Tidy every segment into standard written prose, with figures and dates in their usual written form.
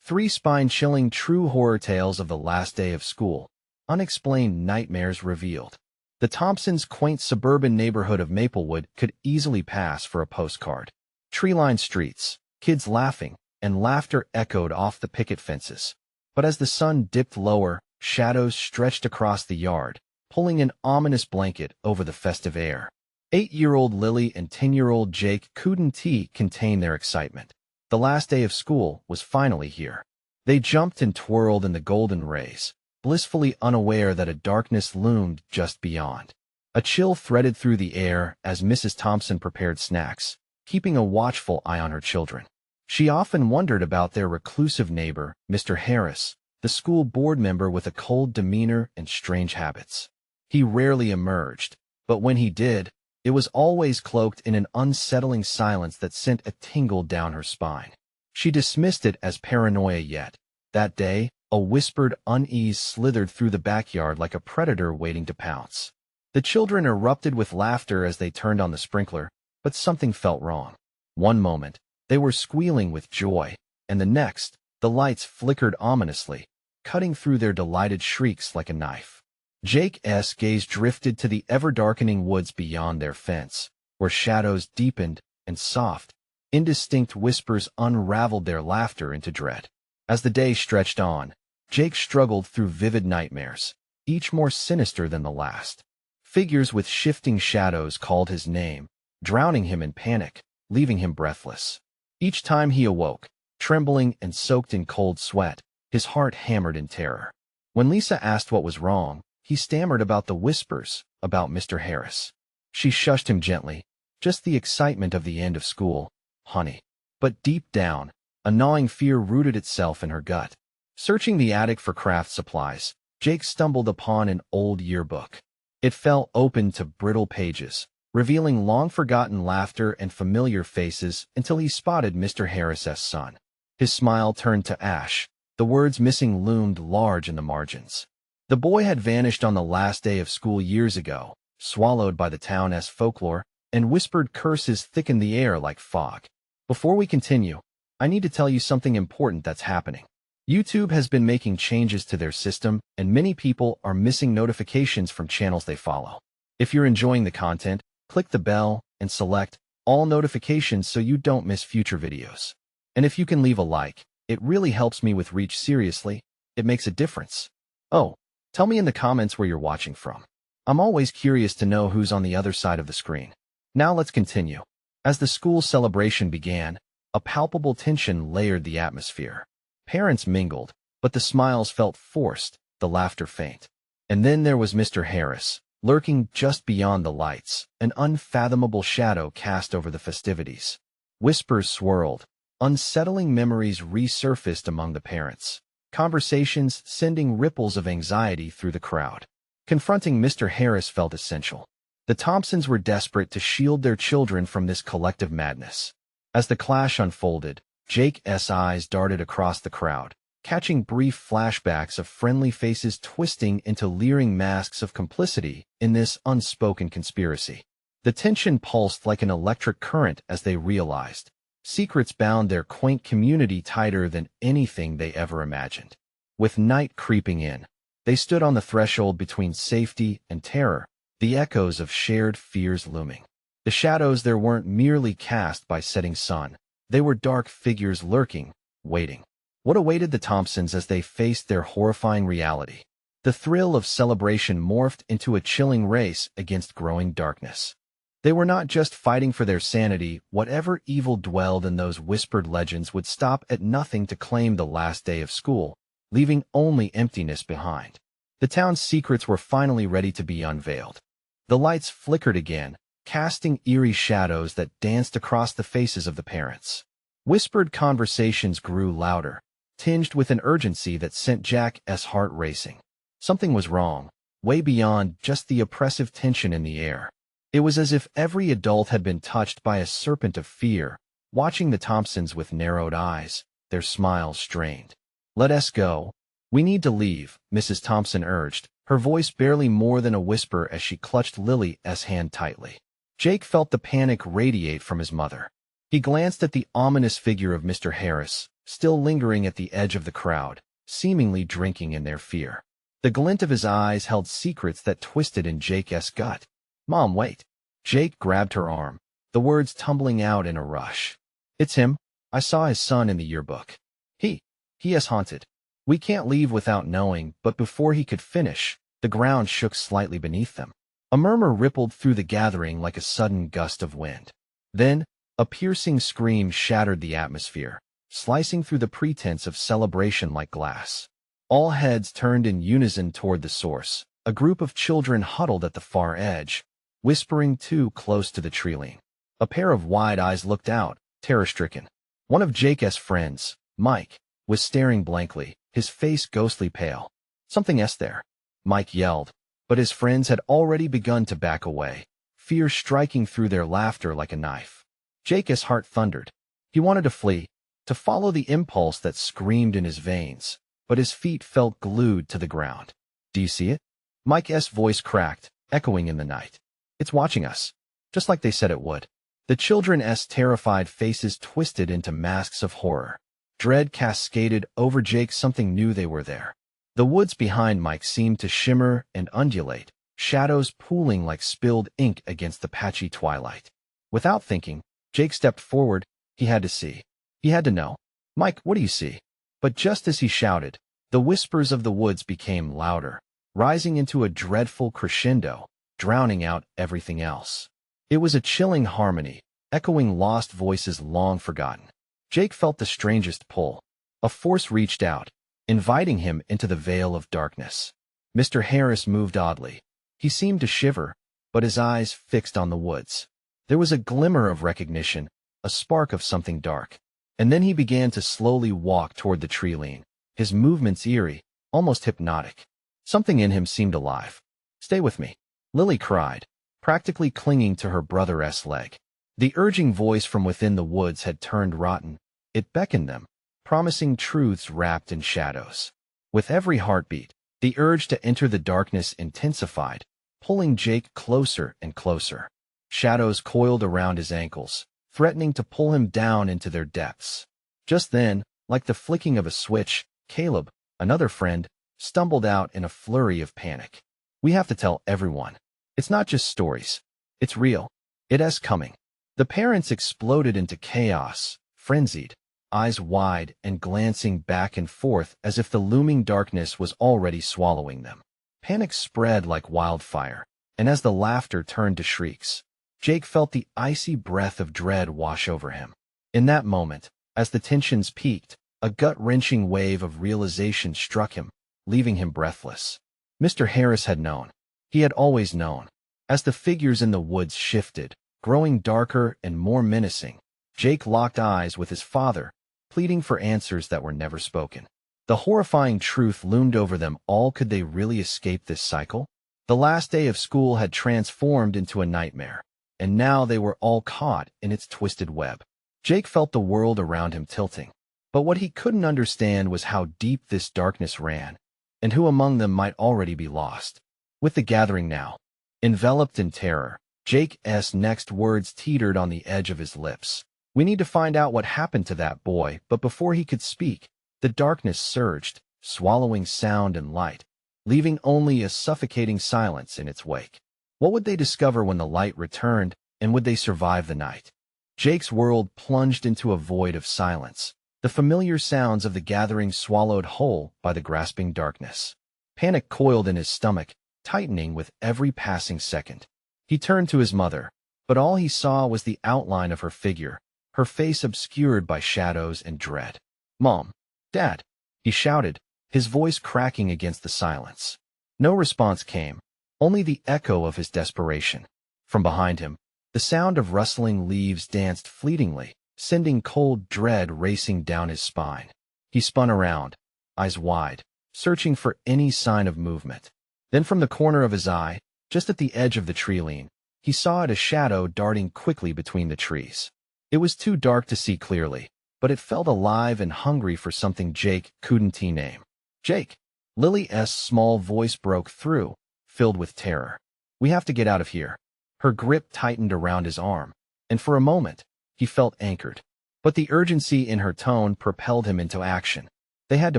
Three spine-chilling true horror tales of the last day of school. Unexplained nightmares revealed. The Thompsons' quaint suburban neighborhood of Maplewood could easily pass for a postcard. Tree-lined streets, kids laughing, and laughter echoed off the picket fences. But as the sun dipped lower, shadows stretched across the yard, pulling an ominous blanket over the festive air. 8-year-old Lily and 10-year-old Jake couldn't contain their excitement. The last day of school was finally here. They jumped and twirled in the golden rays, blissfully unaware that a darkness loomed just beyond. A chill threaded through the air as Mrs. Thompson prepared snacks, keeping a watchful eye on her children. She often wondered about their reclusive neighbor, Mr. Harris, the school board member with a cold demeanor and strange habits. He rarely emerged, but when he did, it was always cloaked in an unsettling silence that sent a tingle down her spine. She dismissed it as paranoia yet. That day, a whispered unease slithered through the backyard like a predator waiting to pounce. The children erupted with laughter as they turned on the sprinkler, but something felt wrong. One moment, they were squealing with joy, and the next, the lights flickered ominously, cutting through their delighted shrieks like a knife. Jake's gaze drifted to the ever-darkening woods beyond their fence, where shadows deepened and soft, indistinct whispers unraveled their laughter into dread. As the day stretched on, Jake struggled through vivid nightmares, each more sinister than the last. Figures with shifting shadows called his name, drowning him in panic, leaving him breathless. Each time he awoke, trembling and soaked in cold sweat, his heart hammered in terror. When Lisa asked what was wrong, he stammered about the whispers, about Mr. Harris. She shushed him gently. Just the excitement of the end of school, honey. But deep down, a gnawing fear rooted itself in her gut. Searching the attic for craft supplies, Jake stumbled upon an old yearbook. It fell open to brittle pages, revealing long-forgotten laughter and familiar faces until he spotted Mr. Harris's son. His smile turned to ash. The words missing loomed large in the margins. The boy had vanished on the last day of school years ago, swallowed by the town's folklore, and whispered curses thickened the air like fog. Before we continue, I need to tell you something important that's happening. YouTube has been making changes to their system, and many people are missing notifications from channels they follow. If you're enjoying the content, click the bell and select all notifications so you don't miss future videos. And if you can leave a like, it really helps me with reach. Seriously, it makes a difference. Oh, tell me in the comments where you're watching from. I'm always curious to know who's on the other side of the screen. Now let's continue. As the school celebration began, a palpable tension layered the atmosphere. Parents mingled, but the smiles felt forced, the laughter faint. And then there was Mr. Harris, lurking just beyond the lights, an unfathomable shadow cast over the festivities. Whispers swirled, unsettling memories resurfaced among the parents. Conversations sending ripples of anxiety through the crowd. Confronting Mr. Harris felt essential. The Thompsons were desperate to shield their children from this collective madness. As the clash unfolded, Jake's eyes darted across the crowd, catching brief flashbacks of friendly faces twisting into leering masks of complicity in this unspoken conspiracy. The tension pulsed like an electric current as they realized secrets bound their quaint community tighter than anything they ever imagined. With night creeping in, they stood on the threshold between safety and terror, the echoes of shared fears looming. The shadows there weren't merely cast by setting sun. They were dark figures lurking, waiting. What awaited the Thompsons as they faced their horrifying reality? The thrill of celebration morphed into a chilling race against growing darkness. They were not just fighting for their sanity. Whatever evil dwelled in those whispered legends would stop at nothing to claim the last day of school, leaving only emptiness behind. The town's secrets were finally ready to be unveiled. The lights flickered again, casting eerie shadows that danced across the faces of the parents. Whispered conversations grew louder, tinged with an urgency that sent Jack's heart racing. Something was wrong, way beyond just the oppressive tension in the air. It was as if every adult had been touched by a serpent of fear, watching the Thompsons with narrowed eyes, their smiles strained. "Let us go. We need to leave," Mrs. Thompson urged, her voice barely more than a whisper as she clutched Lily's hand tightly. Jake felt the panic radiate from his mother. He glanced at the ominous figure of Mr. Harris, still lingering at the edge of the crowd, seemingly drinking in their fear. The glint of his eyes held secrets that twisted in Jake's gut. "Mom, wait." Jake grabbed her arm, the words tumbling out in a rush. "It's him. I saw his son in the yearbook. He is haunted. We can't leave without knowing," but before he could finish, the ground shook slightly beneath them. A murmur rippled through the gathering like a sudden gust of wind. Then, a piercing scream shattered the atmosphere, slicing through the pretense of celebration like glass. All heads turned in unison toward the source, a group of children huddled at the far edge, whispering too close to the tree-line. A pair of wide eyes looked out, terror-stricken. One of Jake's friends, Mike, was staring blankly, his face ghostly pale. "Something's there," Mike yelled, but his friends had already begun to back away, fear striking through their laughter like a knife. Jake's heart thundered. He wanted to flee, to follow the impulse that screamed in his veins, but his feet felt glued to the ground. "Do you see it?" Mike's voice cracked, echoing in the night. "It's watching us, just like they said it would." The children's terrified faces twisted into masks of horror. Dread cascaded over Jake. Something knew they were there. The woods behind Mike seemed to shimmer and undulate, shadows pooling like spilled ink against the patchy twilight. Without thinking, Jake stepped forward. He had to see. He had to know. "Mike, what do you see?" But just as he shouted, the whispers of the woods became louder, rising into a dreadful crescendo, drowning out everything else. It was a chilling harmony, echoing lost voices long forgotten. Jake felt the strangest pull. A force reached out, inviting him into the veil of darkness. Mr. Harris moved oddly. He seemed to shiver, but his eyes fixed on the woods. There was a glimmer of recognition, a spark of something dark. And then he began to slowly walk toward the tree-line, his movements eerie, almost hypnotic. Something in him seemed alive. "Stay with me," Lily cried, practically clinging to her brother's leg. The urging voice from within the woods had turned rotten. It beckoned them, promising truths wrapped in shadows. With every heartbeat, the urge to enter the darkness intensified, pulling Jake closer and closer. Shadows coiled around his ankles, threatening to pull him down into their depths. Just then, like the flicking of a switch, Caleb, another friend, stumbled out in a flurry of panic. "We have to tell everyone. It's not just stories. It's real. It's coming." The parents exploded into chaos, frenzied, eyes wide and glancing back and forth as if the looming darkness was already swallowing them. Panic spread like wildfire, and as the laughter turned to shrieks, Jake felt the icy breath of dread wash over him. In that moment, as the tensions peaked, a gut-wrenching wave of realization struck him, leaving him breathless. Mr. Harris had known. He had always known. As the figures in the woods shifted, growing darker and more menacing, Jake locked eyes with his father, pleading for answers that were never spoken. The horrifying truth loomed over them all. Could they really escape this cycle? The last day of school had transformed into a nightmare, and now they were all caught in its twisted web. Jake felt the world around him tilting, but what he couldn't understand was how deep this darkness ran, and who among them might already be lost. With the gathering now enveloped in terror, Jake's next words teetered on the edge of his lips. "We need to find out what happened to that boy," but before he could speak, the darkness surged, swallowing sound and light, leaving only a suffocating silence in its wake. What would they discover when the light returned, and would they survive the night? Jake's world plunged into a void of silence, the familiar sounds of the gathering swallowed whole by the grasping darkness. Panic coiled in his stomach, tightening with every passing second. He turned to his mother, but all he saw was the outline of her figure, her face obscured by shadows and dread. "Mom! Dad!" he shouted, his voice cracking against the silence. No response came, only the echo of his desperation. From behind him, the sound of rustling leaves danced fleetingly, sending cold dread racing down his spine. He spun around, eyes wide, searching for any sign of movement. Then from the corner of his eye, just at the edge of the tree-line, he saw a shadow darting quickly between the trees. It was too dark to see clearly, but it felt alive and hungry for something Jake couldn't name. "Jake!" Lily's small voice broke through, filled with terror. "We have to get out of here." Her grip tightened around his arm, and for a moment, he felt anchored. But the urgency in her tone propelled him into action. They had to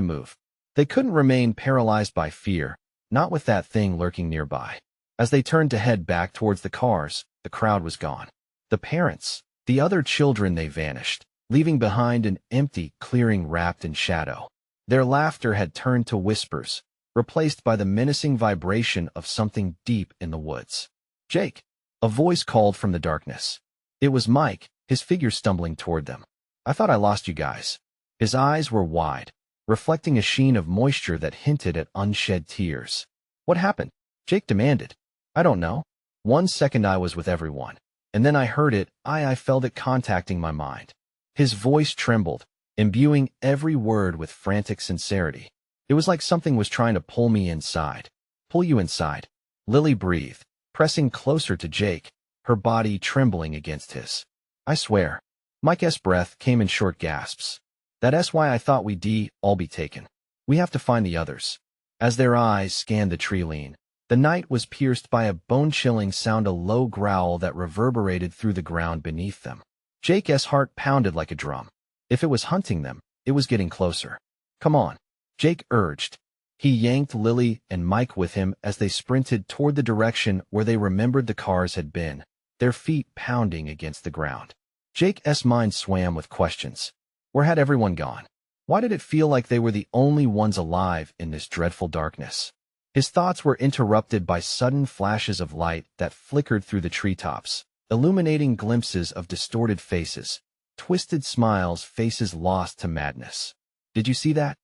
move. They couldn't remain paralyzed by fear, not with that thing lurking nearby. As they turned to head back towards the cars, the crowd was gone. The parents, the other children, they vanished, leaving behind an empty clearing wrapped in shadow. Their laughter had turned to whispers, replaced by the menacing vibration of something deep in the woods. "Jake!" A voice called from the darkness. It was Mike, his figure stumbling toward them. "I thought I lost you guys." His eyes were wide, reflecting a sheen of moisture that hinted at unshed tears. "What happened?" Jake demanded. "I don't know. 1 second I was with everyone, and then I heard it, I felt it contacting my mind." His voice trembled, imbuing every word with frantic sincerity. "It was like something was trying to pull me inside." "Pull you inside?" Lily breathed, pressing closer to Jake, her body trembling against his. "I swear." Mike's breath came in short gasps. "That's why I thought we'd all be taken. We have to find the others." As their eyes scanned the tree line, the night was pierced by a bone-chilling sound, a low growl that reverberated through the ground beneath them. Jake's heart pounded like a drum. If it was hunting them, it was getting closer. "Come on," Jake urged. He yanked Lily and Mike with him as they sprinted toward the direction where they remembered the cars had been, their feet pounding against the ground. Jake's mind swam with questions. Where had everyone gone? Why did it feel like they were the only ones alive in this dreadful darkness? His thoughts were interrupted by sudden flashes of light that flickered through the treetops, illuminating glimpses of distorted faces, twisted smiles, faces lost to madness. "Did you see that?"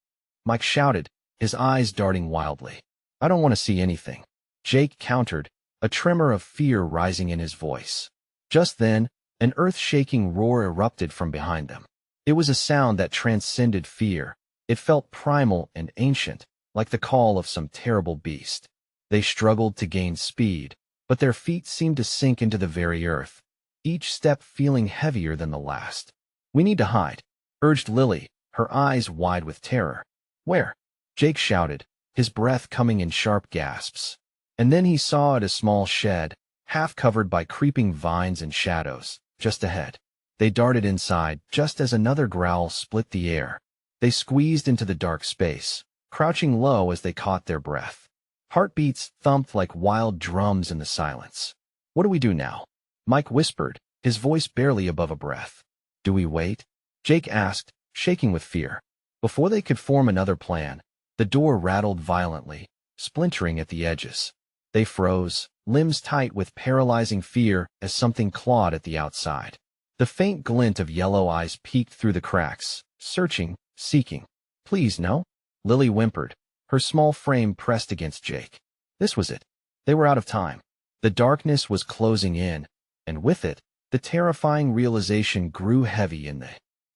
Mike shouted, his eyes darting wildly. "I don't want to see anything," Jake countered, a tremor of fear rising in his voice. Just then, an earth-shaking roar erupted from behind them. It was a sound that transcended fear. It felt primal and ancient, like the call of some terrible beast. They struggled to gain speed, but their feet seemed to sink into the very earth, each step feeling heavier than the last. "We need to hide," urged Lily, her eyes wide with terror. "Where?" Jake shouted, his breath coming in sharp gasps. And then he saw a small shed, half covered by creeping vines and shadows, just ahead. They darted inside just as another growl split the air. They squeezed into the dark space, crouching low as they caught their breath. Heartbeats thumped like wild drums in the silence. "What do we do now?" Mike whispered, his voice barely above a breath. "Do we wait?" Jake asked, shaking with fear. Before they could form another plan, the door rattled violently, splintering at the edges. They froze, limbs tight with paralyzing fear as something clawed at the outside. The faint glint of yellow eyes peeked through the cracks, searching, seeking. "Please, no," Lily whimpered, her small frame pressed against Jake. This was it. They were out of time. The darkness was closing in, and with it, the terrifying realization grew heavy in the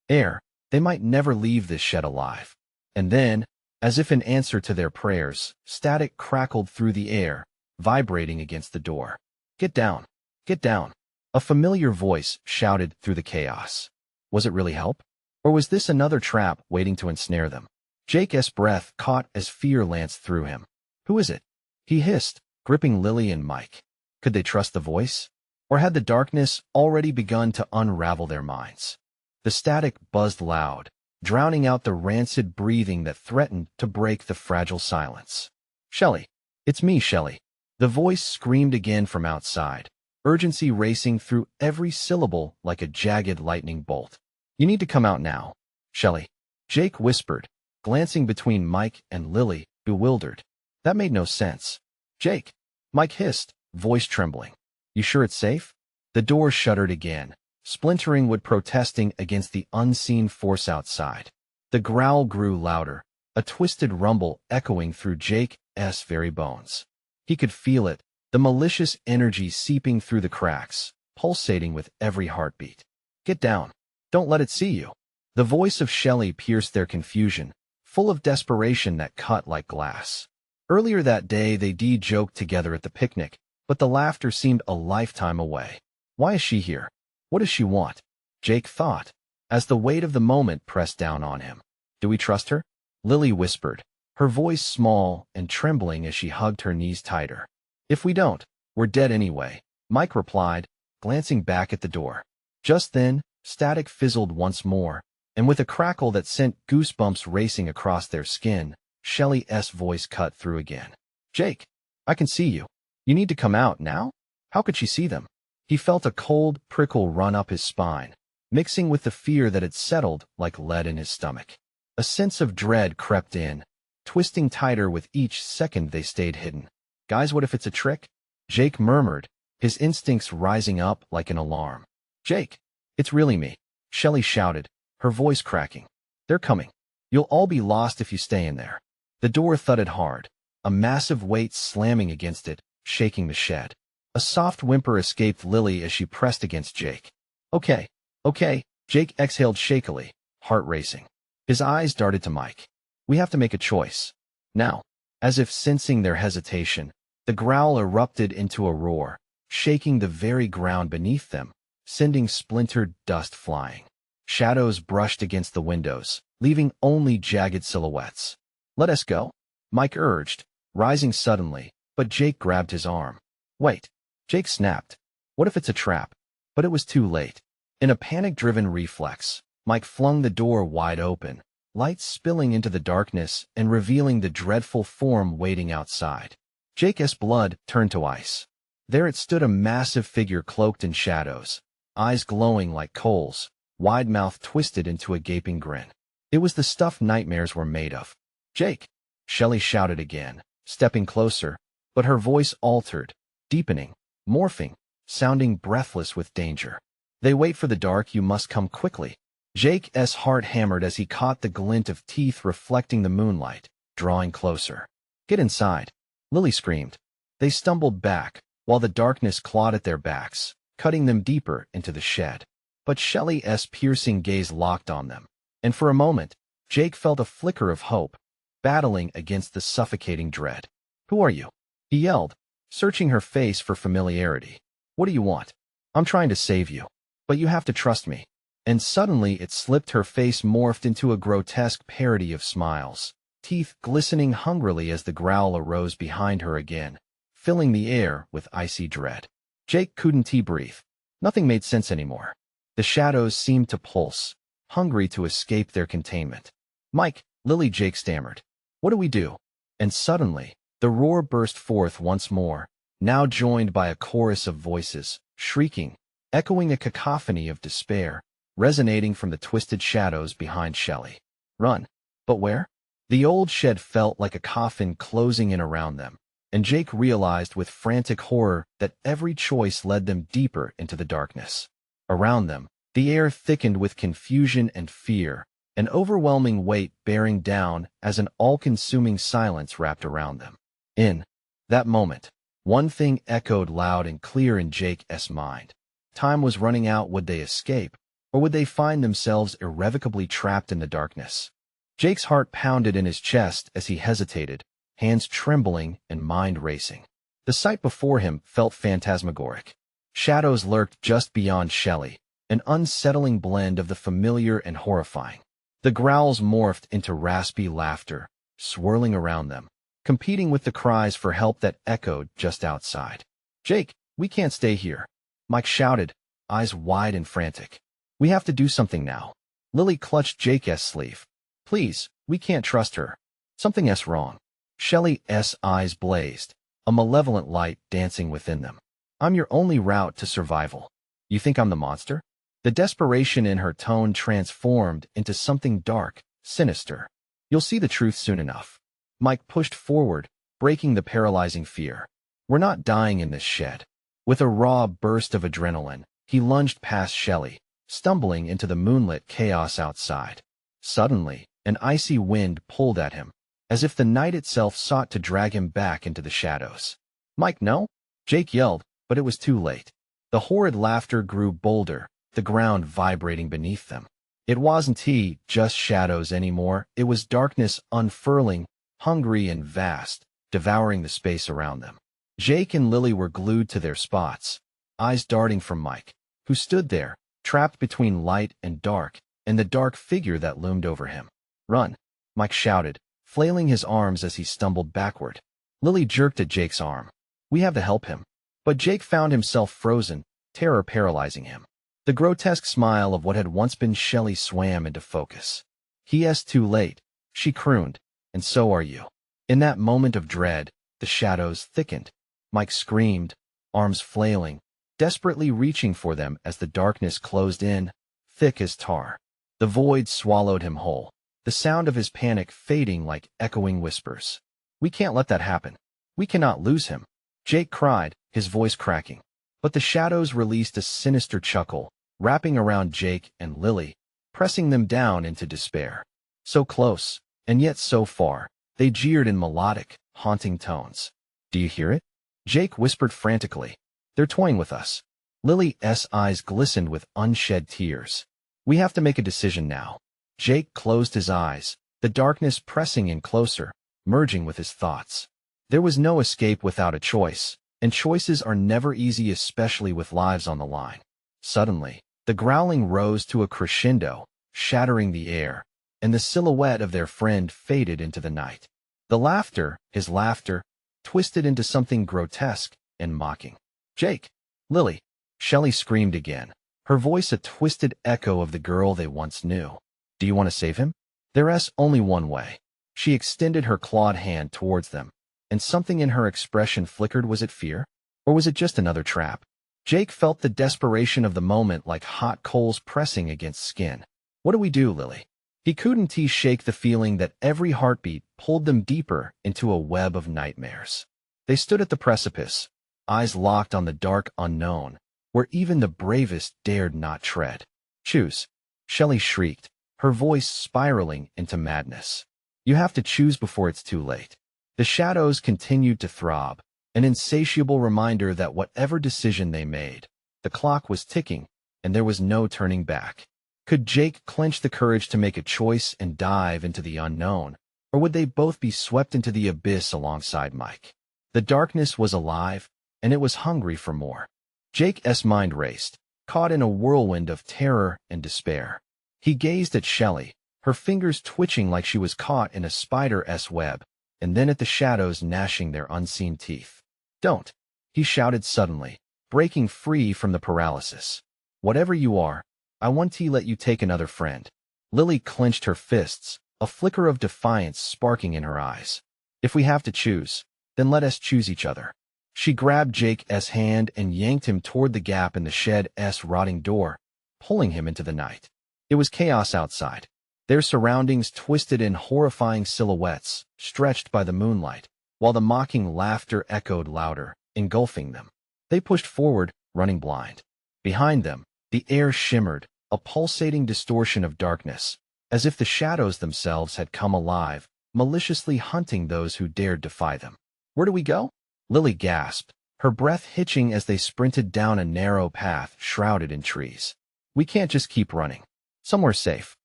air. They might never leave this shed alive. And then, as if in answer to their prayers, static crackled through the air, vibrating against the door. "Get down! Get down!" A familiar voice shouted through the chaos. Was it really help? Or was this another trap waiting to ensnare them? Jake's breath caught as fear lanced through him. "Who is it?" he hissed, gripping Lily and Mike. Could they trust the voice? Or had the darkness already begun to unravel their minds? The static buzzed loud, drowning out the rancid breathing that threatened to break the fragile silence. "Shelley! It's me, Shelley!" The voice screamed again from outside, urgency racing through every syllable like a jagged lightning bolt. "You need to come out now, Shelley," Jake whispered, glancing between Mike and Lily, bewildered. That made no sense. "Jake!" Mike hissed, voice trembling. "You sure it's safe?" The door shuddered again, splintering wood protesting against the unseen force outside. The growl grew louder, a twisted rumble echoing through Jake's very bones. He could feel it, the malicious energy seeping through the cracks, pulsating with every heartbeat. "Get down. Don't let it see you." The voice of Shelley pierced their confusion, full of desperation that cut like glass. Earlier that day they'd joked together at the picnic, but the laughter seemed a lifetime away. Why is she here? What does she want? Jake thought, as the weight of the moment pressed down on him. "Do we trust her?" Lily whispered, her voice small and trembling as she hugged her knees tighter. "If we don't, we're dead anyway," Mike replied, glancing back at the door. Just then, Static fizzled once more, and with a crackle that sent goosebumps racing across their skin, Shelley's voice cut through again. Jake, I can see you. You need to come out now? How could she see them? He felt a cold prickle run up his spine, mixing with the fear that had settled like lead in his stomach. A sense of dread crept in, twisting tighter with each second they stayed hidden. Guys, what if it's a trick? Jake murmured, his instincts rising up like an alarm. Jake, it's really me, Shelley shouted, her voice cracking. They're coming. You'll all be lost if you stay in there. The door thudded hard, a massive weight slamming against it, shaking the shed. A soft whimper escaped Lily as she pressed against Jake. Okay, Jake exhaled shakily, heart racing. His eyes darted to Mike. We have to make a choice. Now, as if sensing their hesitation, the growl erupted into a roar, shaking the very ground beneath them, sending splintered dust flying. Shadows brushed against the windows, leaving only jagged silhouettes. Let us go, Mike urged, rising suddenly, but Jake grabbed his arm. Wait, Jake snapped. What if it's a trap? But it was too late. In a panic-driven reflex, Mike flung the door wide open, light spilling into the darkness and revealing the dreadful form waiting outside. Jake's blood turned to ice. There it stood, a massive figure cloaked in shadows, eyes glowing like coals, wide mouth twisted into a gaping grin. It was the stuff nightmares were made of. Jake, Shelley shouted again, stepping closer, but her voice altered, deepening, morphing, sounding breathless with danger. They wait for the dark, you must come quickly. Jake's heart hammered as he caught the glint of teeth reflecting the moonlight, drawing closer. Get inside, Lily screamed. They stumbled back, while the darkness clawed at their backs, cutting them deeper into the shed. But Shelley's piercing gaze locked on them, and for a moment, Jake felt a flicker of hope, battling against the suffocating dread. Who are you? He yelled, searching her face for familiarity. What do you want? I'm trying to save you, but you have to trust me. And suddenly it slipped, her face morphed into a grotesque parody of smiles, teeth glistening hungrily as the growl arose behind her again, filling the air with icy dread. Jake couldn't breathe. Nothing made sense anymore. The shadows seemed to pulse, hungry to escape their containment. Mike, Lily, Jake stammered. What do we do? And suddenly, the roar burst forth once more, now joined by a chorus of voices, shrieking, echoing a cacophony of despair, resonating from the twisted shadows behind Shelley. Run. But where? The old shed felt like a coffin closing in around them, and Jake realized with frantic horror that every choice led them deeper into the darkness. Around them, the air thickened with confusion and fear, an overwhelming weight bearing down as an all-consuming silence wrapped around them. In that moment, one thing echoed loud and clear in Jake's mind. Time was running out. Would they escape, or would they find themselves irrevocably trapped in the darkness? Jake's heart pounded in his chest as he hesitated, hands trembling and mind racing. The sight before him felt phantasmagoric. Shadows lurked just beyond Shelley, an unsettling blend of the familiar and horrifying. The growls morphed into raspy laughter, swirling around them, competing with the cries for help that echoed just outside. Jake, we can't stay here, Mike shouted, eyes wide and frantic. We have to do something now. Lily clutched Jake's sleeve. Please, we can't trust her. Something's wrong. Shelley's eyes blazed, a malevolent light dancing within them. I'm your only route to survival. You think I'm the monster? The desperation in her tone transformed into something dark, sinister. You'll see the truth soon enough. Mike pushed forward, breaking the paralyzing fear. We're not dying in this shed. With a raw burst of adrenaline, he lunged past Shelley, stumbling into the moonlit chaos outside. Suddenly, an icy wind pulled at him, as if the night itself sought to drag him back into the shadows. Mike, no? Jake yelled, but it was too late. The horrid laughter grew bolder, the ground vibrating beneath them. It wasn't just shadows anymore. It was darkness unfurling, hungry and vast, devouring the space around them. Jake and Lily were glued to their spots, eyes darting from Mike, who stood there, trapped between light and the dark figure that loomed over him. Run, Mike shouted, flailing his arms as he stumbled backward. Lily jerked at Jake's arm. We have to help him. But Jake found himself frozen, terror paralyzing him. The grotesque smile of what had once been Shelley swam into focus. "He.s. too late," she crooned, "and so are you." In that moment of dread, the shadows thickened. Mike screamed, arms flailing, desperately reaching for them as the darkness closed in, thick as tar. The void swallowed him whole, the sound of his panic fading like echoing whispers. "We can't let that happen. We cannot lose him," Jake cried, his voice cracking. But the shadows released a sinister chuckle, wrapping around Jake and Lily, pressing them down into despair. So close, and yet so far, they jeered in melodic, haunting tones. "Do you hear it?" Jake whispered frantically. "They're toying with us." Lily's eyes glistened with unshed tears. "We have to make a decision now." Jake closed his eyes, the darkness pressing in closer, merging with his thoughts. There was no escape without a choice, and choices are never easy, especially with lives on the line. Suddenly, the growling rose to a crescendo, shattering the air, and the silhouette of their friend faded into the night. The laughter, his laughter, twisted into something grotesque and mocking. "Jake! Lily!" Shelley screamed again, her voice a twisted echo of the girl they once knew. "Do you want to save him?" There's only one way. She extended her clawed hand towards them, and something in her expression flickered. Was it fear? Or was it just another trap? Jake felt the desperation of the moment like hot coals pressing against skin. "What do we do, Lily?" He couldn't shake the feeling that every heartbeat pulled them deeper into a web of nightmares. They stood at the precipice, eyes locked on the dark unknown, where even the bravest dared not tread. "Choose," Shelley shrieked, her voice spiraling into madness. "You have to choose before it's too late." The shadows continued to throb, an insatiable reminder that whatever decision they made, the clock was ticking, and there was no turning back. Could Jake clench the courage to make a choice and dive into the unknown, or would they both be swept into the abyss alongside Mike? The darkness was alive, and it was hungry for more. Jake's mind raced, caught in a whirlwind of terror and despair. He gazed at Shelley, her fingers twitching like she was caught in a spider's web, and then at the shadows gnashing their unseen teeth. "Don't!" he shouted suddenly, breaking free from the paralysis. "Whatever you are, I want to let you take another friend." Lily clenched her fists, a flicker of defiance sparking in her eyes. "If we have to choose, then let us choose each other." She grabbed Jake's hand and yanked him toward the gap in the shed's rotting door, pulling him into the night. It was chaos outside, their surroundings twisted in horrifying silhouettes, stretched by the moonlight, while the mocking laughter echoed louder, engulfing them. They pushed forward, running blind. Behind them, the air shimmered, a pulsating distortion of darkness, as if the shadows themselves had come alive, maliciously hunting those who dared defy them. "Where do we go?" Lily gasped, her breath hitching as they sprinted down a narrow path shrouded in trees. "We can't just keep running. Somewhere safe."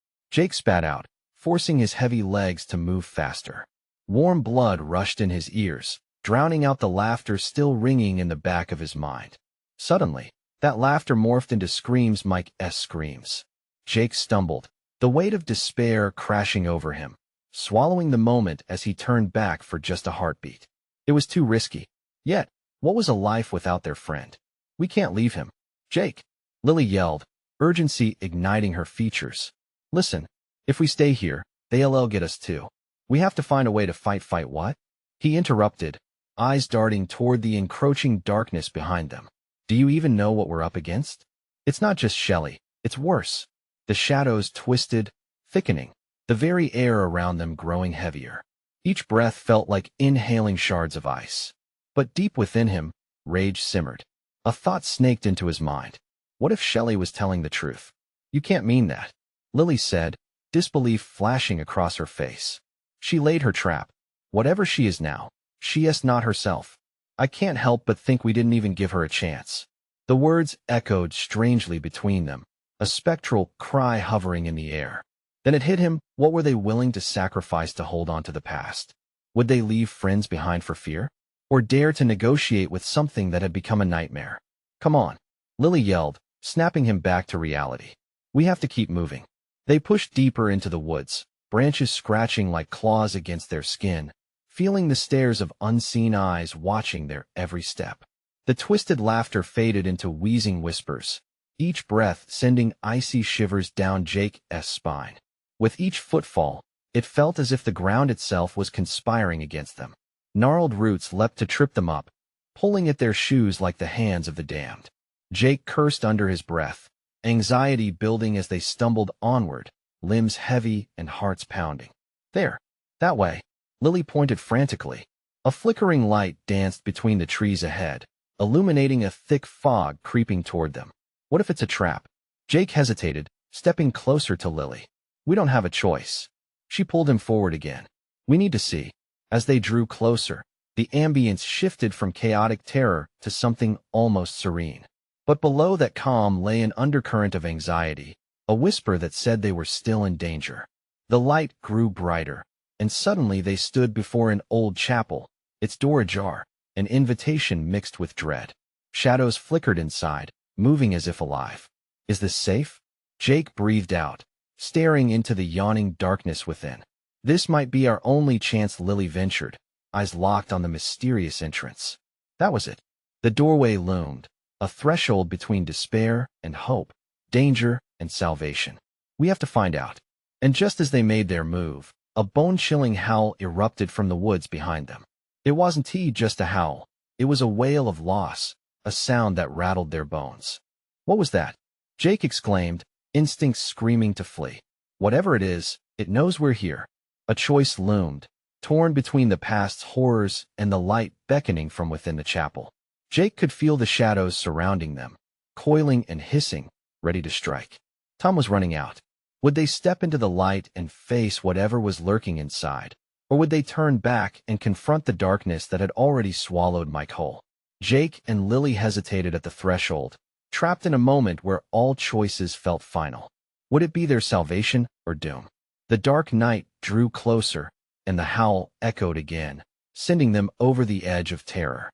Jake spat out, forcing his heavy legs to move faster. Warm blood rushed in his ears, drowning out the laughter still ringing in the back of his mind. Suddenly, that laughter morphed into screams, Mike's screams. Jake stumbled, the weight of despair crashing over him, swallowing the moment as he turned back for just a heartbeat. It was too risky. Yet, what was a life without their friend? "We can't leave him." "Jake!" Lily yelled, urgency igniting her features. "Listen, if we stay here, they'll get us too. We have to find a way to fight what?" He interrupted, eyes darting toward the encroaching darkness behind them. "Do you even know what we're up against? It's not just Shelley, it's worse." The shadows twisted, thickening, the very air around them growing heavier. Each breath felt like inhaling shards of ice. But deep within him, rage simmered. A thought snaked into his mind. What if Shelley was telling the truth? "You can't mean that," Lily said, disbelief flashing across her face. "She laid her trap. Whatever she is now, she is not herself. I can't help but think we didn't even give her a chance." The words echoed strangely between them, a spectral cry hovering in the air. Then it hit him, what were they willing to sacrifice to hold on to the past? Would they leave friends behind for fear? Or dare to negotiate with something that had become a nightmare? "Come on," Lily yelled, snapping him back to reality. "We have to keep moving." They pushed deeper into the woods, branches scratching like claws against their skin, feeling the stares of unseen eyes watching their every step. The twisted laughter faded into wheezing whispers, each breath sending icy shivers down Jake's spine. With each footfall, it felt as if the ground itself was conspiring against them. Gnarled roots leapt to trip them up, pulling at their shoes like the hands of the damned. Jake cursed under his breath, anxiety building as they stumbled onward, limbs heavy and hearts pounding. There, that way. Lily pointed frantically. A flickering light danced between the trees ahead, illuminating a thick fog creeping toward them. What if it's a trap? Jake hesitated, stepping closer to Lily. We don't have a choice. She pulled him forward again. We need to see. As they drew closer, the ambience shifted from chaotic terror to something almost serene. But below that calm lay an undercurrent of anxiety, a whisper that said they were still in danger. The light grew brighter, and suddenly they stood before an old chapel, its door ajar, an invitation mixed with dread. Shadows flickered inside, moving as if alive. Is this safe? Jake breathed out, staring into the yawning darkness within. This might be our only chance, Lily ventured, eyes locked on the mysterious entrance. That was it. The doorway loomed, a threshold between despair and hope, danger and salvation. We have to find out. And just as they made their move, a bone-chilling howl erupted from the woods behind them. It wasn't just a howl. It was a wail of loss, a sound that rattled their bones. What was that? Jake exclaimed, instincts screaming to flee. Whatever it is, it knows we're here. A choice loomed, torn between the past's horrors and the light beckoning from within the chapel. Jake could feel the shadows surrounding them, coiling and hissing, ready to strike. Time was running out. Would they step into the light and face whatever was lurking inside? Or would they turn back and confront the darkness that had already swallowed Mike whole? Jake and Lily hesitated at the threshold, trapped in a moment where all choices felt final. Would it be their salvation or doom? The dark night drew closer, and the howl echoed again, sending them over the edge of terror.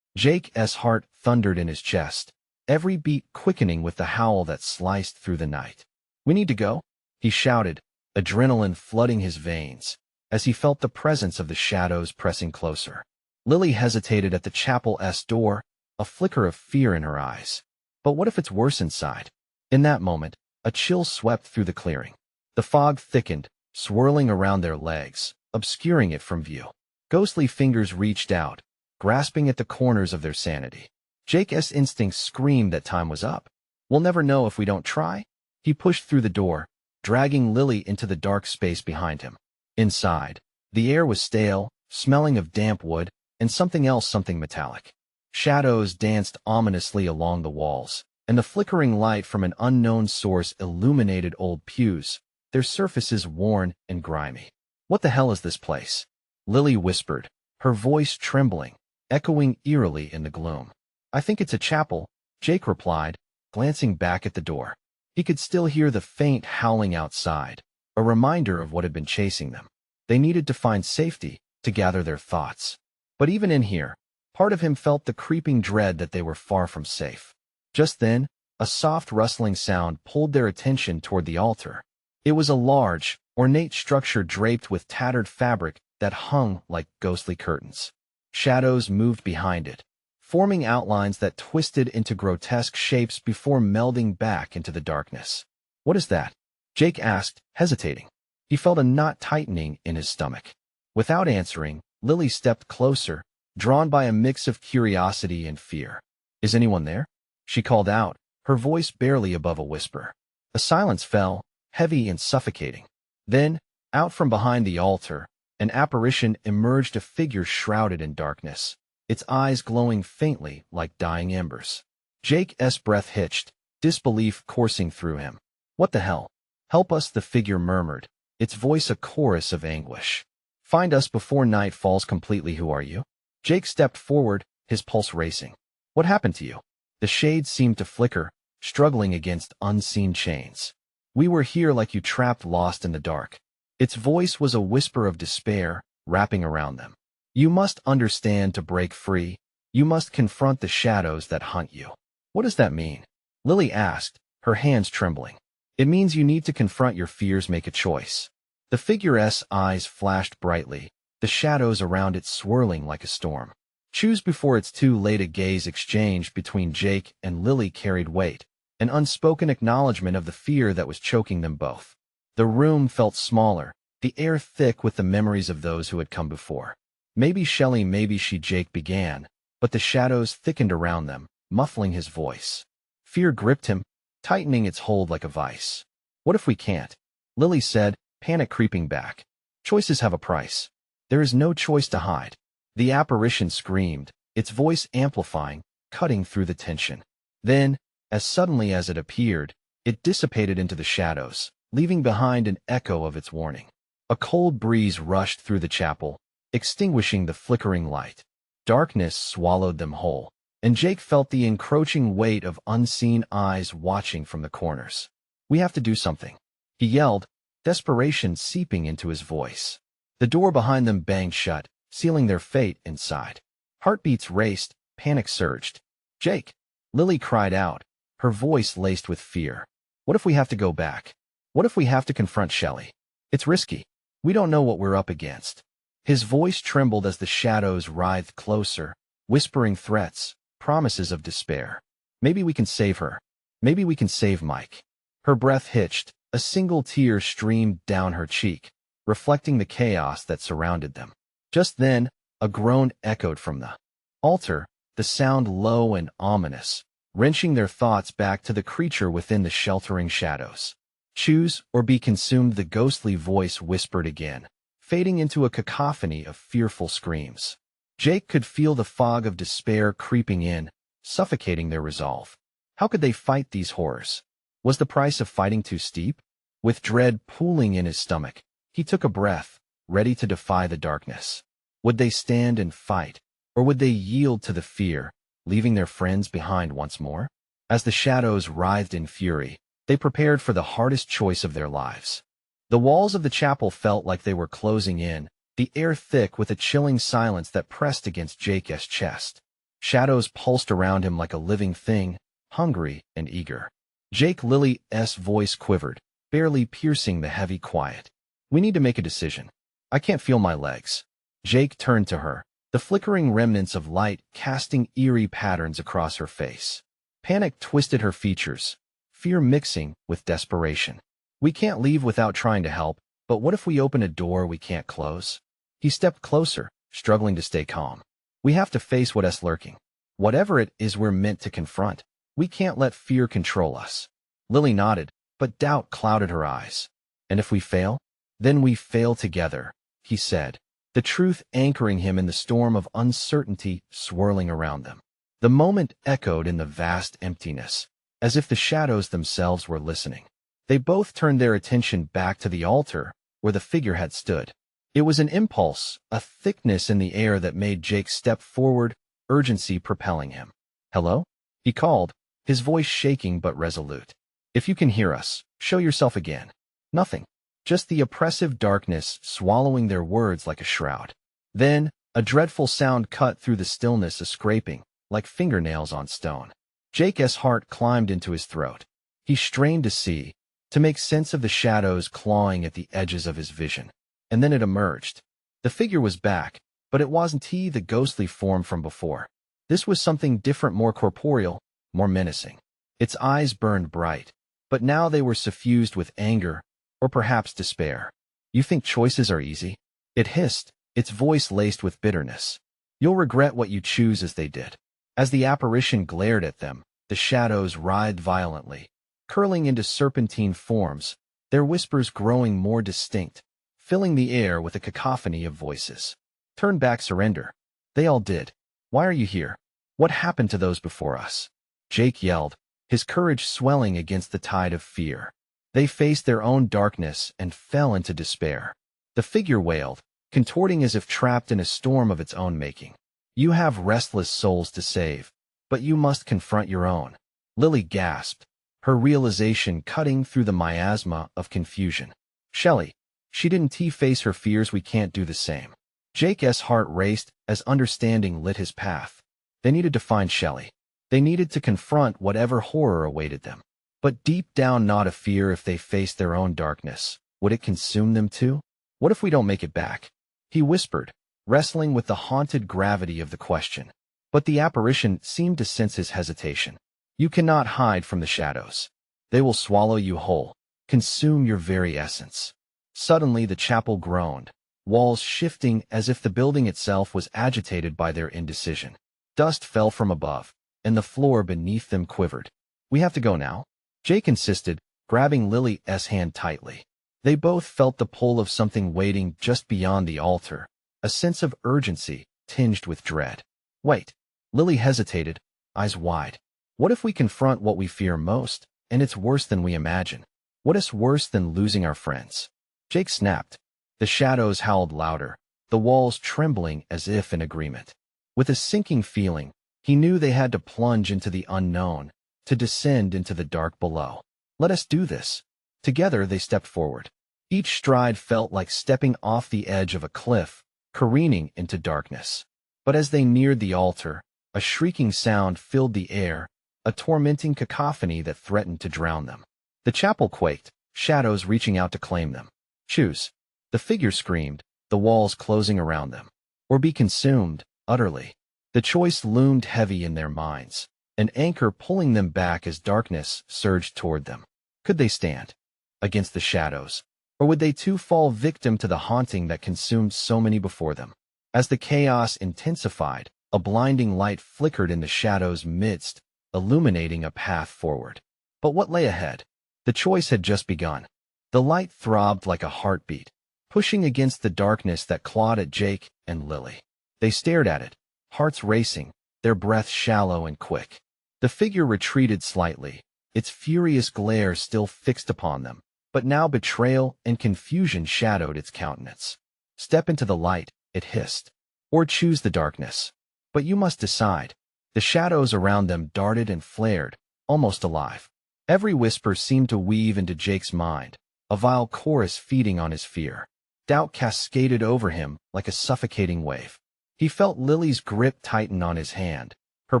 Jake's heart thundered in his chest, every beat quickening with the howl that sliced through the night. We need to go, he shouted, adrenaline flooding his veins, as he felt the presence of the shadows pressing closer. Lily hesitated at the chapel's door, a flicker of fear in her eyes. But what if it's worse inside? In that moment, a chill swept through the clearing. The fog thickened, swirling around their legs, obscuring it from view. Ghostly fingers reached out, grasping at the corners of their sanity. Jake's instincts screamed that time was up. We'll never know if we don't try. He pushed through the door, dragging Lily into the dark space behind him. Inside, the air was stale, smelling of damp wood, and something metallic. Shadows danced ominously along the walls, and the flickering light from an unknown source illuminated old pews, their surfaces worn and grimy. What the hell is this place? Lily whispered, her voice trembling, echoing eerily in the gloom. I think it's a chapel, Jake replied, glancing back at the door. He could still hear the faint howling outside, a reminder of what had been chasing them. They needed to find safety, to gather their thoughts. But even in here, part of him felt the creeping dread that they were far from safe. Just then, a soft rustling sound pulled their attention toward the altar. It was a large, ornate structure draped with tattered fabric that hung like ghostly curtains. Shadows moved behind it, forming outlines that twisted into grotesque shapes before melding back into the darkness. What is that? Jake asked, hesitating. He felt a knot tightening in his stomach. Without answering, Lily stepped closer, drawn by a mix of curiosity and fear. Is anyone there? She called out, her voice barely above a whisper. A silence fell, heavy and suffocating. Then, out from behind the altar, an apparition emerged, a figure shrouded in darkness, its eyes glowing faintly like dying embers. Jake's breath hitched, disbelief coursing through him. What the hell? Help us, the figure murmured, its voice a chorus of anguish. Find us before night falls completely. Who are you? Jake stepped forward, his pulse racing. What happened to you? The shades seemed to flicker, struggling against unseen chains. We were here like you, trapped, lost in the dark. Its voice was a whisper of despair, wrapping around them. You must understand, to break free. You must confront the shadows that hunt you. What does that mean? Lily asked, her hands trembling. It means you need to confront your fears, make a choice. The figure's eyes flashed brightly, the shadows around it swirling like a storm. Choose before it's too late. A gaze exchanged between Jake and Lily carried weight, an unspoken acknowledgement of the fear that was choking them both. The room felt smaller, the air thick with the memories of those who had come before. Maybe Shelley, maybe she, Jake began, but the shadows thickened around them, muffling his voice. Fear gripped him, tightening its hold like a vice. What if we can't? Lily said, panic creeping back. Choices have a price. There is no choice to hide. The apparition screamed, its voice amplifying, cutting through the tension. Then, as suddenly as it appeared, it dissipated into the shadows, leaving behind an echo of its warning. A cold breeze rushed through the chapel, extinguishing the flickering light. Darkness swallowed them whole, and Jake felt the encroaching weight of unseen eyes watching from the corners. We have to do something, he yelled, desperation seeping into his voice. The door behind them banged shut, sealing their fate inside. Heartbeats raced, panic surged. Jake! Lily cried out, her voice laced with fear. What if we have to go back? What if we have to confront Shelley? It's risky. We don't know what we're up against. His voice trembled as the shadows writhed closer, whispering threats, promises of despair. Maybe we can save her. Maybe we can save Mike. Her breath hitched, a single tear streamed down her cheek, reflecting the chaos that surrounded them. Just then, a groan echoed from the altar, the sound low and ominous, wrenching their thoughts back to the creature within the sheltering shadows. Choose or be consumed, the ghostly voice whispered again, fading into a cacophony of fearful screams. Jake could feel the fog of despair creeping in, suffocating their resolve. How could they fight these horrors? Was the price of fighting too steep? With dread pooling in his stomach, he took a breath, ready to defy the darkness. Would they stand and fight, or would they yield to the fear, leaving their friends behind once more? As the shadows writhed in fury, they prepared for the hardest choice of their lives. The walls of the chapel felt like they were closing in, the air thick with a chilling silence that pressed against Jake's chest. Shadows pulsed around him like a living thing, hungry and eager. Jake Lily's voice quivered, barely piercing the heavy quiet. We need to make a decision. I can't feel my legs. Jake turned to her, the flickering remnants of light casting eerie patterns across her face. Panic twisted her features, fear mixing with desperation. We can't leave without trying to help, but what if we open a door we can't close? He stepped closer, struggling to stay calm. We have to face what's lurking. Whatever it is we're meant to confront. We can't let fear control us. Lily nodded, but doubt clouded her eyes. And if we fail? Then we fail together, he said, the truth anchoring him in the storm of uncertainty swirling around them. The moment echoed in the vast emptiness, as if the shadows themselves were listening. They both turned their attention back to the altar, where the figure had stood. It was an impulse, a thickness in the air that made Jake step forward, urgency propelling him. Hello? He called, his voice shaking but resolute. If you can hear us, show yourself again. Nothing. Just the oppressive darkness swallowing their words like a shroud. Then, a dreadful sound cut through the stillness, a scraping, like fingernails on stone. Jake's heart climbed into his throat. He strained to see, to make sense of the shadows clawing at the edges of his vision. And then it emerged. The figure was back, but it wasn't the ghostly form from before. This was something different, more corporeal, more menacing. Its eyes burned bright, but now they were suffused with anger, or perhaps despair. You think choices are easy? It hissed, its voice laced with bitterness. You'll regret what you choose, as they did. As the apparition glared at them, the shadows writhed violently, curling into serpentine forms, their whispers growing more distinct, filling the air with a cacophony of voices. Turn back, surrender. They all did. Why are you here? What happened to those before us? Jake yelled, his courage swelling against the tide of fear. They faced their own darkness and fell into despair. The figure wailed, contorting as if trapped in a storm of its own making. You have restless souls to save, but you must confront your own. Lily gasped, her realization cutting through the miasma of confusion. Shelley. She didn't face her fears. We can't do the same. Jake's heart raced as understanding lit his path. They needed to find Shelley. They needed to confront whatever horror awaited them. But deep down, not a fear. If they faced their own darkness, would it consume them too? What if we don't make it back? He whispered, wrestling with the haunted gravity of the question. But the apparition seemed to sense his hesitation. You cannot hide from the shadows. They will swallow you whole, consume your very essence. Suddenly the chapel groaned, walls shifting as if the building itself was agitated by their indecision. Dust fell from above, and the floor beneath them quivered. We have to go now, Jake insisted, grabbing Lily's hand tightly. They both felt the pull of something waiting just beyond the altar, a sense of urgency tinged with dread. Wait. Lily hesitated, eyes wide. What if we confront what we fear most, and it's worse than we imagine? What is worse than losing our friends? Jake snapped. The shadows howled louder, the walls trembling as if in agreement. With a sinking feeling, he knew they had to plunge into the unknown, to descend into the dark below. Let us do this. Together they stepped forward. Each stride felt like stepping off the edge of a cliff, careening into darkness. But as they neared the altar, a shrieking sound filled the air, a tormenting cacophony that threatened to drown them. The chapel quaked, shadows reaching out to claim them. Choose. The figure screamed, the walls closing around them. Or be consumed, utterly. The choice loomed heavy in their minds, an anchor pulling them back as darkness surged toward them. Could they stand against the shadows, or would they too fall victim to the haunting that consumed so many before them? As the chaos intensified, a blinding light flickered in the shadows' midst, illuminating a path forward. But what lay ahead? The choice had just begun. The light throbbed like a heartbeat, pushing against the darkness that clawed at Jake and Lily. They stared at it, hearts racing, their breaths shallow and quick. The figure retreated slightly, its furious glare still fixed upon them, but now betrayal and confusion shadowed its countenance. Step into the light, it hissed, or choose the darkness. But you must decide. The shadows around them darted and flared, almost alive. Every whisper seemed to weave into Jake's mind, a vile chorus feeding on his fear. Doubt cascaded over him like a suffocating wave. He felt Lily's grip tighten on his hand, her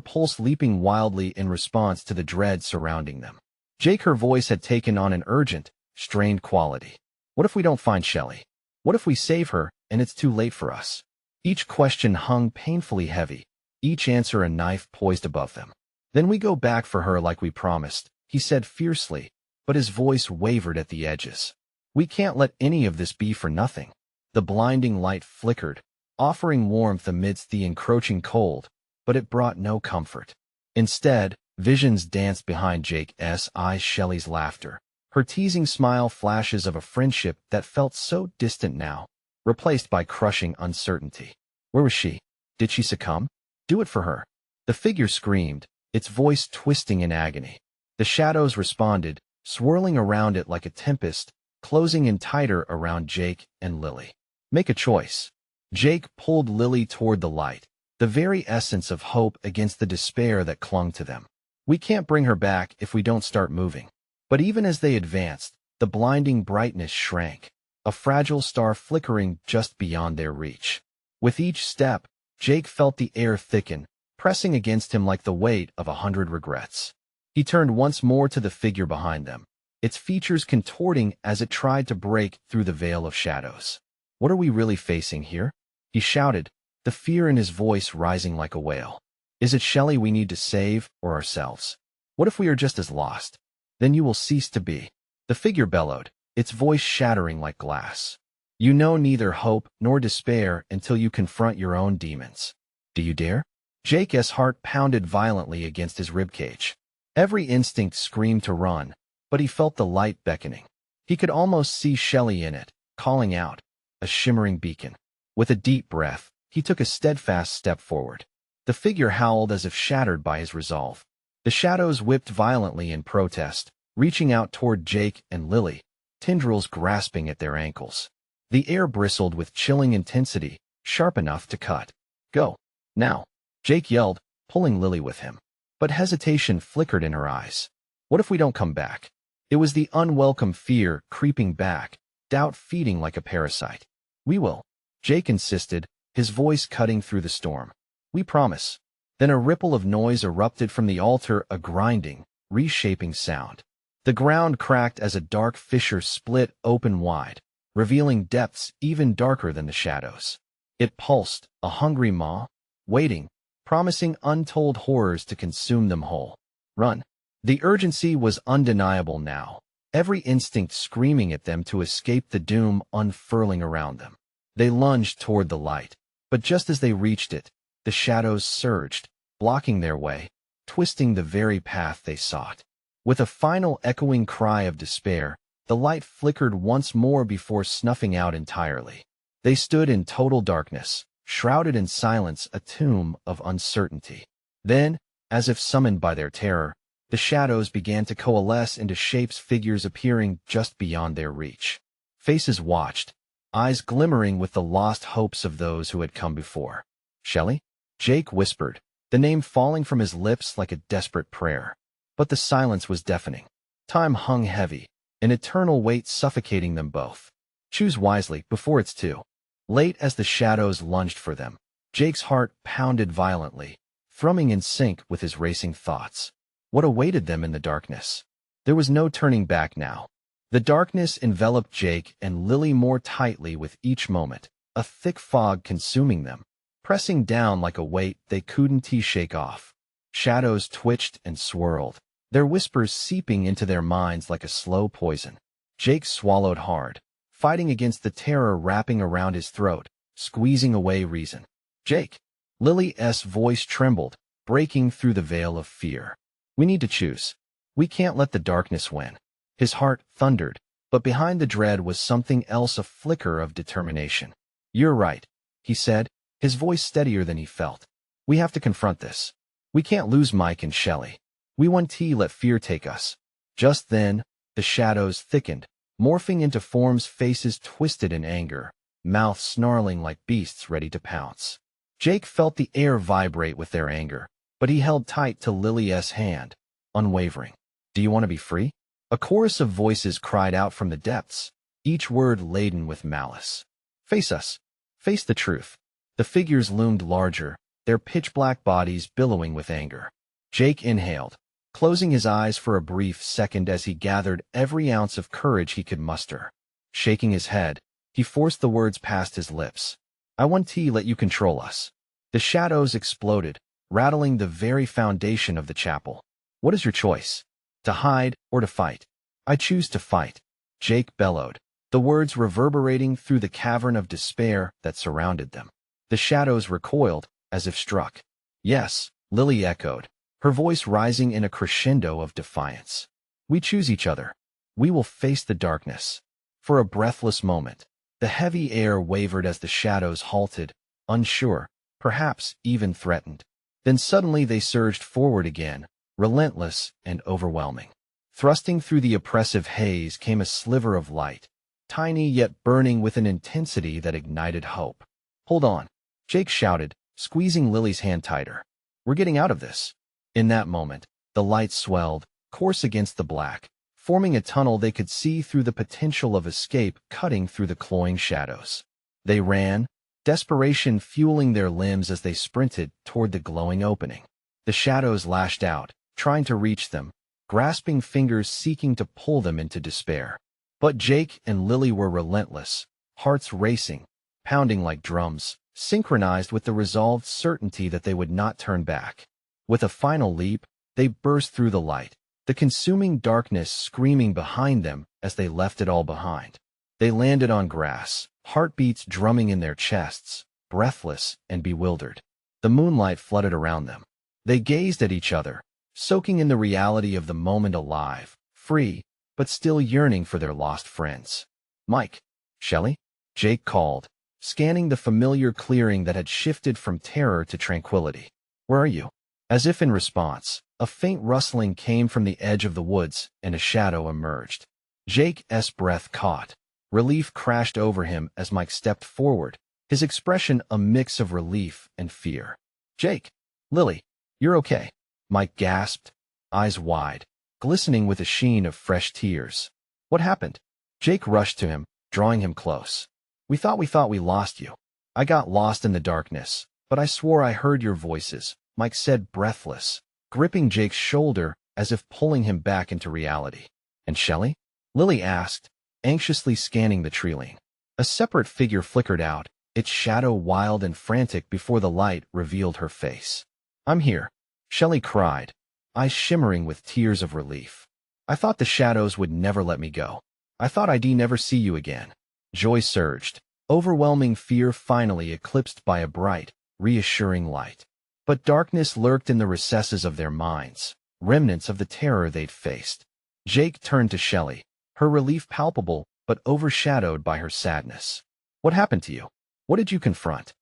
pulse leaping wildly in response to the dread surrounding them. Jake, her voice had taken on an urgent, strained quality. What if we don't find Shelley? What if we save her, and it's too late for us? Each question hung painfully heavy, each answer a knife poised above them. Then we go back for her like we promised, he said fiercely, but his voice wavered at the edges. We can't let any of this be for nothing. The blinding light flickered, offering warmth amidst the encroaching cold, but it brought no comfort. Instead, visions danced behind Jake's eyes. Shelley's laughter, her teasing smile, flashes of a friendship that felt so distant now, replaced by crushing uncertainty. Where was she? Did she succumb? Do it for her. The figure screamed, its voice twisting in agony. The shadows responded, swirling around it like a tempest, closing in tighter around Jake and Lily. Make a choice. Jake pulled Lily toward the light, the very essence of hope against the despair that clung to them. We can't bring her back if we don't start moving. But even as they advanced, the blinding brightness shrank, a fragile star flickering just beyond their reach. With each step, Jake felt the air thicken, pressing against him like the weight of 100 regrets. He turned once more to the figure behind them, its features contorting as it tried to break through the veil of shadows. What are we really facing here? He shouted, the fear in his voice rising like a wail. Is it Shelley we need to save, or ourselves? What if we are just as lost? Then you will cease to be. The figure bellowed, its voice shattering like glass. You know neither hope nor despair until you confront your own demons. Do you dare? Jake's heart pounded violently against his ribcage. Every instinct screamed to run, but he felt the light beckoning. He could almost see Shelley in it, calling out, a shimmering beacon. With a deep breath, he took a steadfast step forward. The figure howled as if shattered by his resolve. The shadows whipped violently in protest, reaching out toward Jake and Lily, tendrils grasping at their ankles. The air bristled with chilling intensity, sharp enough to cut. Go. Now. Jake yelled, pulling Lily with him. But hesitation flickered in her eyes. What if we don't come back? It was the unwelcome fear creeping back, doubt feeding like a parasite. We will. Jake insisted, his voice cutting through the storm. We promise. Then a ripple of noise erupted from the altar, a grinding, reshaping sound. The ground cracked as a dark fissure split open wide, revealing depths even darker than the shadows. It pulsed, a hungry maw, waiting, promising untold horrors to consume them whole. Run. The urgency was undeniable now, every instinct screaming at them to escape the doom unfurling around them. They lunged toward the light, but just as they reached it, the shadows surged, blocking their way, twisting the very path they sought. With a final echoing cry of despair, the light flickered once more before snuffing out entirely. They stood in total darkness, shrouded in silence, a tomb of uncertainty. Then, as if summoned by their terror, the shadows began to coalesce into shapes, figures appearing just beyond their reach. Faces watched, eyes glimmering with the lost hopes of those who had come before. Shelley? Jake whispered, the name falling from his lips like a desperate prayer. But the silence was deafening. Time hung heavy, an eternal weight suffocating them both. Choose wisely before it's too late. As the shadows lunged for them, Jake's heart pounded violently, thrumming in sync with his racing thoughts. What awaited them in the darkness? There was no turning back now. The darkness enveloped Jake and Lily more tightly with each moment, a thick fog consuming them, pressing down like a weight they couldn't shake off. Shadows twitched and swirled, their whispers seeping into their minds like a slow poison. Jake swallowed hard, fighting against the terror wrapping around his throat, squeezing away reason. Jake! Lily's voice trembled, breaking through the veil of fear. We need to choose. We can't let the darkness win. His heart thundered, but behind the dread was something else, a flicker of determination. You're right, he said, his voice steadier than he felt. We have to confront this. We can't lose Mike and Shelley. We won't let fear take us. Just then, the shadows thickened, morphing into forms, faces twisted in anger, mouths snarling like beasts ready to pounce. Jake felt the air vibrate with their anger, but he held tight to Lily's hand, unwavering. Do you want to be free? A chorus of voices cried out from the depths, each word laden with malice. Face us. Face the truth. The figures loomed larger, their pitch-black bodies billowing with anger. Jake inhaled, closing his eyes for a brief second as he gathered every ounce of courage he could muster. Shaking his head, he forced the words past his lips. I won't let you control us. The shadows exploded, rattling the very foundation of the chapel. What is your choice? To hide or to fight? I choose to fight, Jake bellowed, the words reverberating through the cavern of despair that surrounded them. The shadows recoiled, as if struck. Yes, Lily echoed, her voice rising in a crescendo of defiance. We choose each other. We will face the darkness. For a breathless moment, the heavy air wavered as the shadows halted, unsure, perhaps even threatened. Then suddenly they surged forward again, relentless and overwhelming. Thrusting through the oppressive haze came a sliver of light, tiny yet burning with an intensity that ignited hope. Hold on, Jake shouted, squeezing Lily's hand tighter. We're getting out of this. In that moment, the light swelled, coarse against the black, forming a tunnel they could see through, the potential of escape cutting through the cloying shadows. They ran, desperation fueling their limbs as they sprinted toward the glowing opening. The shadows lashed out, trying to reach them, grasping fingers seeking to pull them into despair. But Jake and Lily were relentless, hearts racing, pounding like drums, synchronized with the resolved certainty that they would not turn back. With a final leap, they burst through the light, the consuming darkness screaming behind them as they left it all behind. They landed on grass, heartbeats drumming in their chests, breathless and bewildered. The moonlight flooded around them. They gazed at each other, soaking in the reality of the moment, alive, free, but still yearning for their lost friends. Mike, Shelley? Jake called, scanning the familiar clearing that had shifted from terror to tranquility. Where are you? As if in response, a faint rustling came from the edge of the woods and a shadow emerged. Jake's breath caught. Relief crashed over him as Mike stepped forward, his expression a mix of relief and fear. Jake, Lily, you're okay, Mike gasped, eyes wide, glistening with a sheen of fresh tears. What happened? Jake rushed to him, drawing him close. We thought we lost you. I got lost in the darkness, but I swore I heard your voices, Mike said, breathless, gripping Jake's shoulder as if pulling him back into reality. And Shelley? Lily asked, anxiously scanning the treeline. A separate figure flickered out, its shadow wild and frantic before the light revealed her face. I'm here, Shelley cried, eyes shimmering with tears of relief. I thought the shadows would never let me go. I thought I'd never see you again. Joy surged, overwhelming fear finally eclipsed by a bright, reassuring light. But darkness lurked in the recesses of their minds, remnants of the terror they'd faced. Jake turned to Shelley, her relief palpable but overshadowed by her sadness. What happened to you? What did you confront?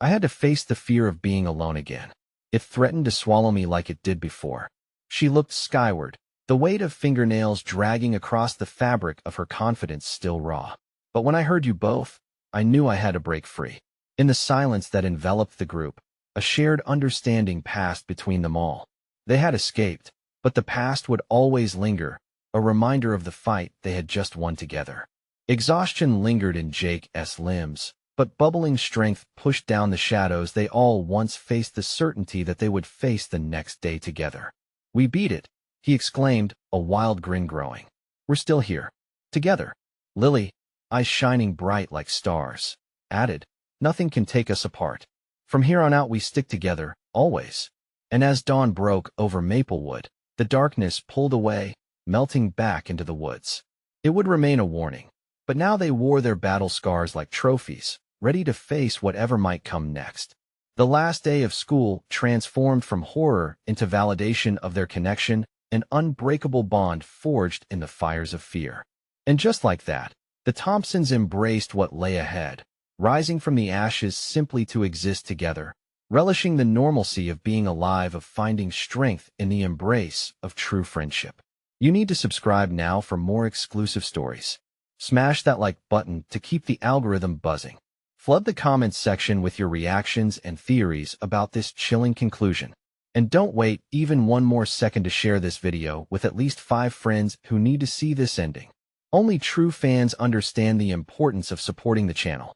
I had to face the fear of being alone again. It threatened to swallow me like it did before. She looked skyward, the weight of fingernails dragging across the fabric of her confidence still raw. But when I heard you both, I knew I had to break free. In the silence that enveloped the group, a shared understanding passed between them all. They had escaped, but the past would always linger, a reminder of the fight they had just won together. Exhaustion lingered in Jake's limbs, but bubbling strength pushed down the shadows they all once faced, the certainty that they would face the next day together. We beat it, he exclaimed, a wild grin growing. We're still here. Together. Lily, eyes shining bright like stars, added, nothing can take us apart. From here on out we stick together, always. And as dawn broke over Maplewood, the darkness pulled away, melting back into the woods. It would remain a warning, but now they wore their battle scars like trophies, ready to face whatever might come next. The last day of school transformed from horror into validation of their connection, an unbreakable bond forged in the fires of fear. And just like that, the Thompsons embraced what lay ahead, rising from the ashes simply to exist together, relishing the normalcy of being alive, of finding strength in the embrace of true friendship. You need to subscribe now for more exclusive stories. Smash that like button to keep the algorithm buzzing. Flood the comments section with your reactions and theories about this chilling conclusion. And don't wait even one more second to share this video with at least 5 friends who need to see this ending. Only true fans understand the importance of supporting the channel.